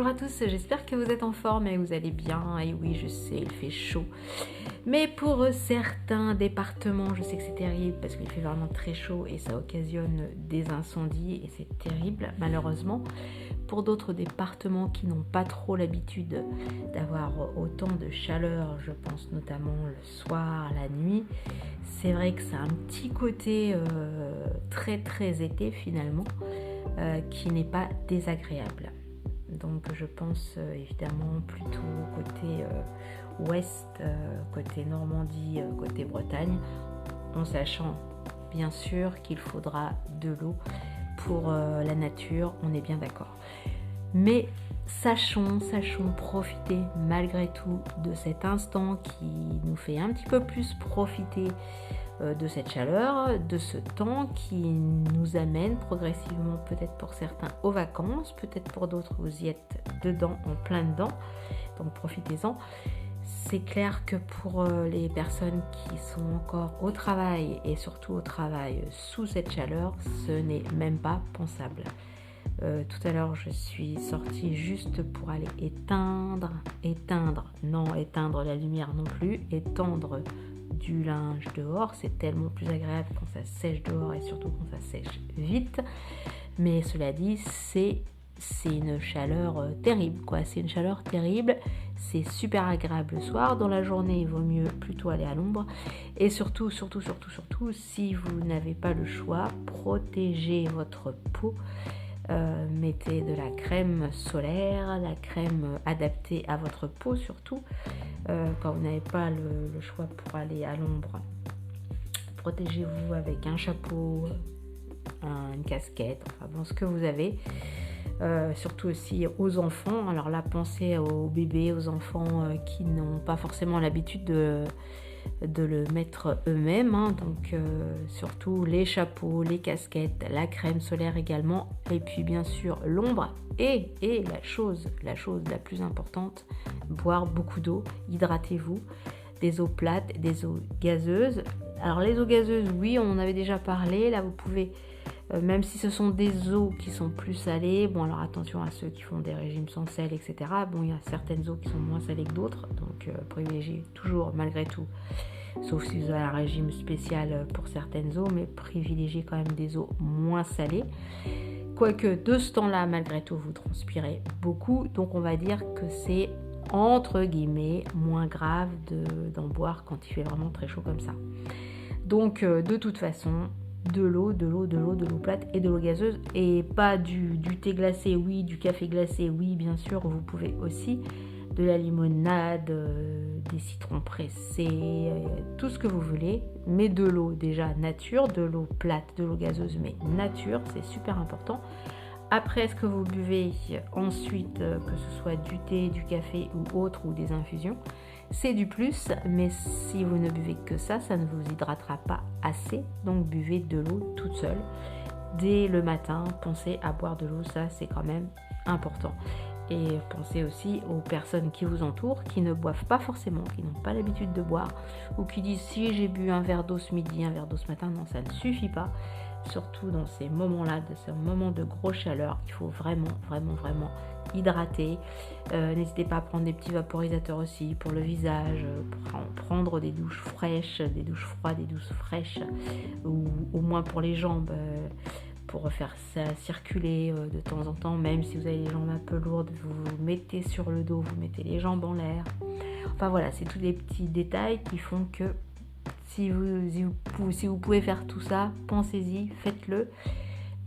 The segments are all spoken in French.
à tous, j'espère que vous êtes en forme et vous allez bien. Et oui, je sais, il fait chaud. Mais pour certains départements, je sais que c'est terrible parce qu'il fait vraiment très chaud et ça occasionne des incendies et c'est terrible malheureusement. Pour d'autres départements qui n'ont pas trop l'habitude d'avoir autant de chaleur, je pense notamment le soir, la nuit, c'est vrai que ça a un petit côté très très été finalement qui n'est pas désagréable. Donc je pense évidemment plutôt côté ouest, côté Normandie, côté Bretagne, en sachant bien sûr qu'il faudra de l'eau pour la nature, on est bien d'accord. Mais sachons profiter malgré tout de cet instant qui nous fait un petit peu plus profiter de cette chaleur, de ce temps qui nous amène progressivement, peut-être pour certains, aux vacances, peut-être pour d'autres, vous y êtes dedans, en plein dedans, donc profitez-en. C'est clair que pour les personnes qui sont encore au travail, et surtout au travail sous cette chaleur, ce n'est même pas pensable. Tout à l'heure, je suis sortie juste pour aller éteindre la lumière non plus, étendre du linge dehors, c'est tellement plus agréable quand ça sèche dehors et surtout quand ça sèche vite. Mais cela dit, c'est une chaleur terrible, quoi. C'est une chaleur terrible, c'est super agréable le soir. Dans la journée, il vaut mieux plutôt aller à l'ombre. Et surtout, si vous n'avez pas le choix, protégez votre peau. Mettez de la crème solaire, la crème adaptée à votre peau surtout, quand vous n'avez pas le choix pour aller à l'ombre. Protégez-vous avec un chapeau, une casquette, enfin bon, ce que vous avez. Surtout aussi aux enfants. Alors là, pensez aux bébés, aux enfants qui n'ont pas forcément l'habitude de le mettre eux-mêmes, hein. Donc surtout les chapeaux, les casquettes, la crème solaire également, et puis bien sûr l'ombre et la chose la plus importante, boire beaucoup d'eau, hydratez-vous, des eaux plates, des eaux gazeuses. Alors les eaux gazeuses, oui, on en avait déjà parlé, là vous pouvez même si ce sont des eaux qui sont plus salées, bon alors attention à ceux qui font des régimes sans sel, etc. Bon, il y a certaines eaux qui sont moins salées que d'autres, donc privilégiez toujours malgré tout, sauf si vous avez un régime spécial pour certaines eaux, mais privilégiez quand même des eaux moins salées. Quoique de ce temps-là, malgré tout, vous transpirez beaucoup, donc on va dire que c'est entre guillemets moins grave d'en boire quand il fait vraiment très chaud comme ça. Donc de toute façon, de l'eau plate et de l'eau gazeuse, et pas du thé glacé, oui, du café glacé, oui, bien sûr, vous pouvez aussi, de la limonade, des citrons pressés, tout ce que vous voulez, mais de l'eau déjà nature, de l'eau plate, de l'eau gazeuse, mais nature, c'est super important. Après, ce que vous buvez ensuite, que ce soit du thé, du café ou autre, ou des infusions, c'est du plus, mais si vous ne buvez que ça, ça ne vous hydratera pas assez, donc buvez de l'eau toute seule. Dès le matin, pensez à boire de l'eau, ça c'est quand même important. Et pensez aussi aux personnes qui vous entourent, qui ne boivent pas forcément, qui n'ont pas l'habitude de boire, ou qui disent si j'ai bu un verre d'eau ce midi, un verre d'eau ce matin, non, ça ne suffit pas. Surtout dans ces moments-là, de ces moments de grosse chaleur, il faut vraiment hydrater. N'hésitez pas à prendre des petits vaporisateurs aussi pour le visage, prendre des douches fraîches, des douches froides, des douches fraîches, ou au moins pour les jambes, pour faire ça circuler de temps en temps. Même si vous avez les jambes un peu lourdes, vous vous mettez sur le dos, vous mettez les jambes en l'air. Enfin voilà, c'est tous des petits détails qui font que si vous pouvez faire tout ça, pensez-y, faites-le.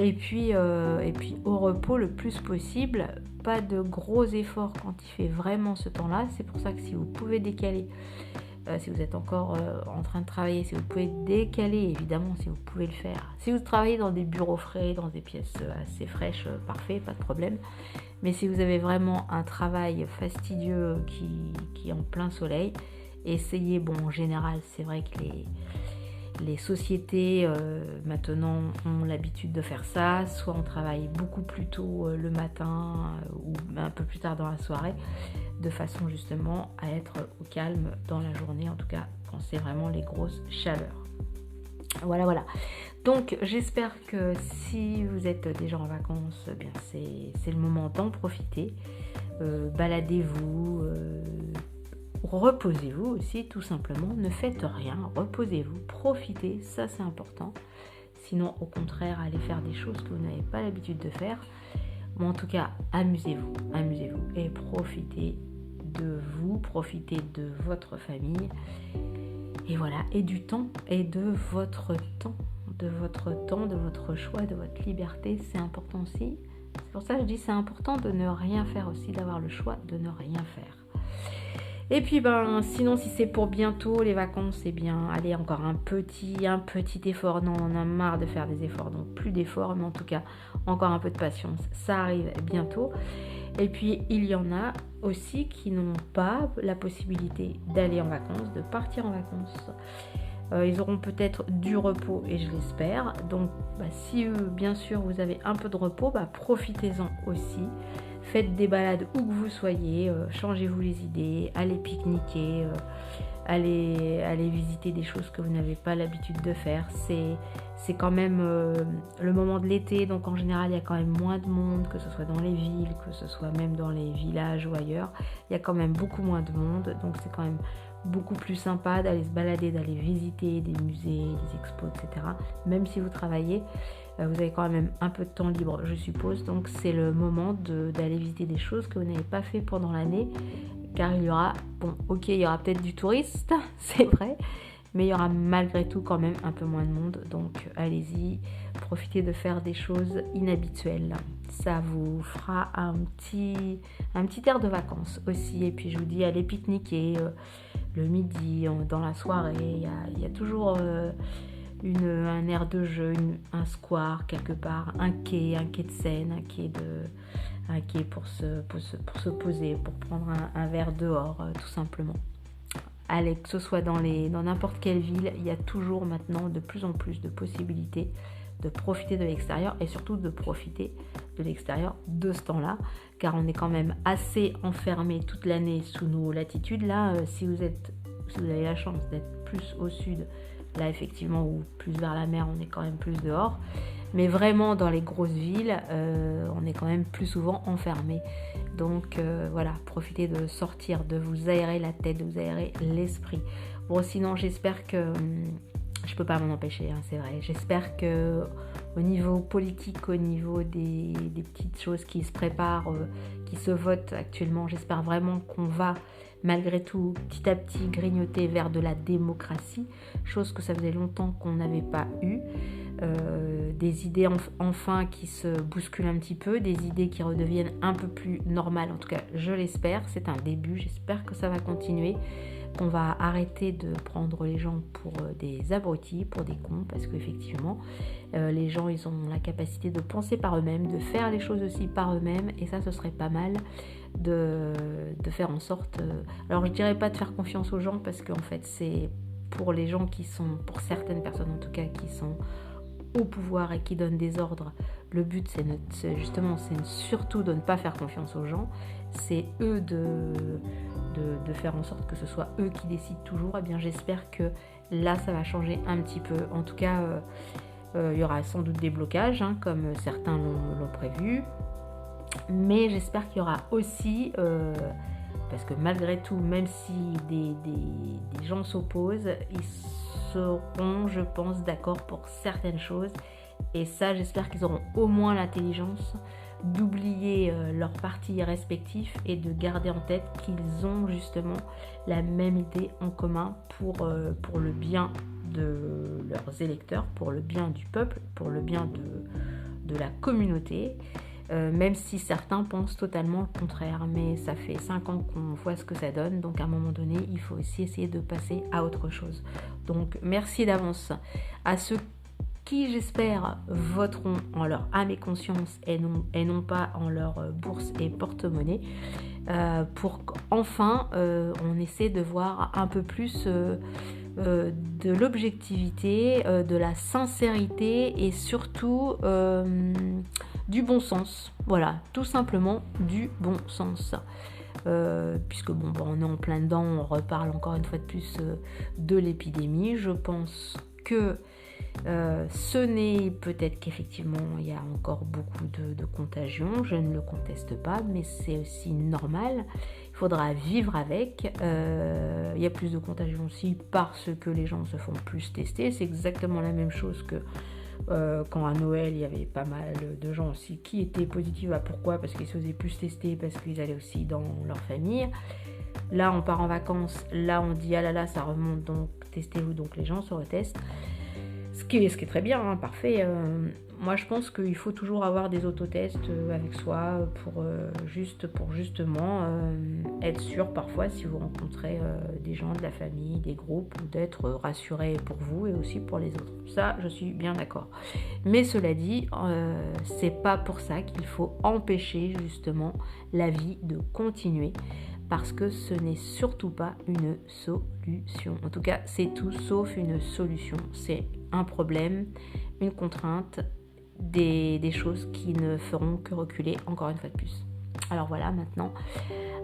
Et puis au repos le plus possible, pas de gros efforts quand il fait vraiment ce temps-là. C'est pour ça que si vous pouvez décaler, si vous êtes encore en train de travailler, si vous pouvez décaler, évidemment, si vous pouvez le faire. Si vous travaillez dans des bureaux frais, dans des pièces assez fraîches, parfait, pas de problème. Mais si vous avez vraiment un travail fastidieux qui est en plein soleil, essayez, bon en général c'est vrai que les sociétés maintenant ont l'habitude de faire ça, soit on travaille beaucoup plus tôt le matin ou un peu plus tard dans la soirée, de façon justement à être au calme dans la journée, en tout cas quand c'est vraiment les grosses chaleurs. Voilà. Donc j'espère que si vous êtes déjà en vacances, eh bien c'est le moment d'en profiter. Baladez-vous, reposez-vous aussi tout simplement, ne faites rien, reposez-vous, profitez, ça c'est important. Sinon au contraire, allez faire des choses que vous n'avez pas l'habitude de faire. Mais en tout cas, amusez-vous et profitez de vous, profitez de votre famille. Et voilà, et du temps, et de votre temps, de votre choix, de votre liberté, c'est important aussi. C'est pour ça que je dis c'est important de ne rien faire aussi, d'avoir le choix de ne rien faire. Et puis sinon si c'est pour bientôt les vacances, c'est bien, allez encore un petit effort. Non, on en a marre de faire des efforts, donc plus d'efforts, mais en tout cas encore un peu de patience, ça arrive bientôt. Et puis il y en a aussi qui n'ont pas la possibilité d'aller en vacances, de partir en vacances. Ils auront peut-être du repos et je l'espère. Donc si bien sûr vous avez un peu de repos, profitez-en aussi. Faites des balades où que vous soyez, changez-vous les idées, allez pique-niquer, allez visiter des choses que vous n'avez pas l'habitude de faire. C'est quand même le moment de l'été, donc en général il y a quand même moins de monde, que ce soit dans les villes, que ce soit même dans les villages ou ailleurs. Il y a quand même beaucoup moins de monde, donc c'est quand même beaucoup plus sympa d'aller se balader, d'aller visiter des musées, des expos, etc. Même si vous travaillez, vous avez quand même un peu de temps libre, je suppose. Donc c'est le moment d'aller visiter des choses que vous n'avez pas fait pendant l'année. Car il y aura, il y aura peut-être du touriste, c'est vrai. Mais il y aura malgré tout quand même un peu moins de monde. Donc allez-y, profitez de faire des choses inhabituelles. Ça vous fera un petit air de vacances aussi. Et puis je vous dis, allez pique-niquer le midi, dans la soirée. Il y a toujours un air de jeu, un square quelque part, un quai de Seine, un quai pour se poser, pour prendre un verre dehors, tout simplement. Allez, que ce soit dans n'importe quelle ville, il y a toujours maintenant de plus en plus de possibilités de profiter de l'extérieur et surtout de profiter de l'extérieur de ce temps-là, car on est quand même assez enfermé toute l'année sous nos latitudes. Là, si vous avez la chance d'être plus au sud, là effectivement, ou plus vers la mer, on est quand même plus dehors. Mais vraiment dans les grosses villes, on est quand même plus souvent enfermé. Donc voilà, profitez de sortir, de vous aérer la tête, de vous aérer l'esprit. Bon, sinon j'espère que je peux pas m'en empêcher, c'est vrai. J'espère que au niveau politique, au niveau des petites choses qui se préparent, qui se votent actuellement, j'espère vraiment qu'on va malgré tout petit à petit grignoter vers de la démocratie, chose que ça faisait longtemps qu'on n'avait pas eu. Des idées enfin qui se bousculent un petit peu, des idées qui redeviennent un peu plus normales, en tout cas je l'espère, c'est un début, j'espère que ça va continuer, qu'on va arrêter de prendre les gens pour des abrutis, pour des cons, parce qu'effectivement les gens ils ont la capacité de penser par eux-mêmes, de faire les choses aussi par eux-mêmes, et ça ce serait pas mal de faire en sorte, alors je dirais pas de faire confiance aux gens, parce qu'en fait c'est pour les gens qui sont, pour certaines personnes en tout cas, qui sont au pouvoir et qui donnent des ordres, le but c'est surtout de ne pas faire confiance aux gens, c'est eux de faire en sorte que ce soit eux qui décident toujours. Et bien j'espère que là ça va changer un petit peu, en tout cas il y aura sans doute des blocages, comme certains l'ont prévu, mais j'espère qu'il y aura aussi parce que malgré tout, même si des gens s'opposent, ils seront, je pense, d'accord pour certaines choses. Et ça, j'espère qu'ils auront au moins l'intelligence d'oublier leurs partis respectifs et de garder en tête qu'ils ont justement la même idée en commun pour le bien de leurs électeurs, pour le bien du peuple, pour le bien de la communauté. Même si certains pensent totalement le contraire, mais ça fait 5 ans qu'on voit ce que ça donne, donc à un moment donné il faut aussi essayer de passer à autre chose. Donc merci d'avance à ceux qui, j'espère, voteront en leur âme et conscience et non pas en leur bourse et porte-monnaie, pour qu'enfin on essaie de voir un peu plus de l'objectivité, de la sincérité et surtout du bon sens. Voilà, tout simplement du bon sens. Puisque on est en plein dedans, on reparle encore une fois de plus de l'épidémie. Je pense que Ce n'est peut-être qu'effectivement il y a encore beaucoup de contagion, je ne le conteste pas, mais c'est aussi normal, il faudra vivre avec. Il y a plus de contagion aussi parce que les gens se font plus tester, c'est exactement la même chose que quand à Noël il y avait pas mal de gens aussi qui étaient positifs. Pourquoi? Parce qu'ils se faisaient plus tester, parce qu'ils allaient aussi dans leur famille. Là on part en vacances, là on dit ah là là ça remonte, donc testez-vous, donc les gens se retestent. Ce qui est très bien, hein, parfait. Moi, je pense qu'il faut toujours avoir des autotests avec soi pour justement être sûr parfois si vous rencontrez des gens de la famille, des groupes, ou d'être rassuré pour vous et aussi pour les autres. Ça, je suis bien d'accord. Mais cela dit, c'est pas pour ça qu'il faut empêcher justement la vie de continuer. Parce que ce n'est surtout pas une solution. En tout cas, c'est tout sauf une solution. C'est un problème, une contrainte, des choses qui ne feront que reculer encore une fois de plus. Alors voilà, maintenant,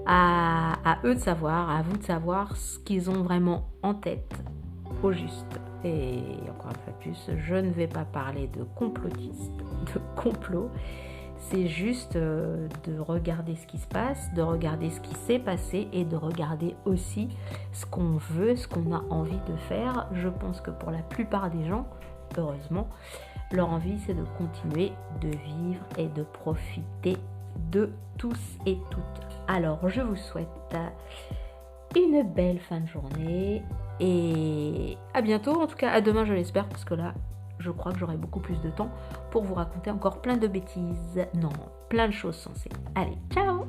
à eux de savoir, à vous de savoir ce qu'ils ont vraiment en tête, au juste. Et encore une fois de plus, je ne vais pas parler de complotistes, de complot. C'est juste de regarder ce qui se passe, de regarder ce qui s'est passé et de regarder aussi ce qu'on veut, ce qu'on a envie de faire. Je pense que pour la plupart des gens, heureusement, leur envie c'est de continuer de vivre et de profiter de tous et toutes. Alors je vous souhaite une belle fin de journée et à bientôt, en tout cas à demain je l'espère, parce que là je crois que j'aurai beaucoup plus de temps pour vous raconter encore plein de bêtises. Non, plein de choses sensées. Allez, ciao!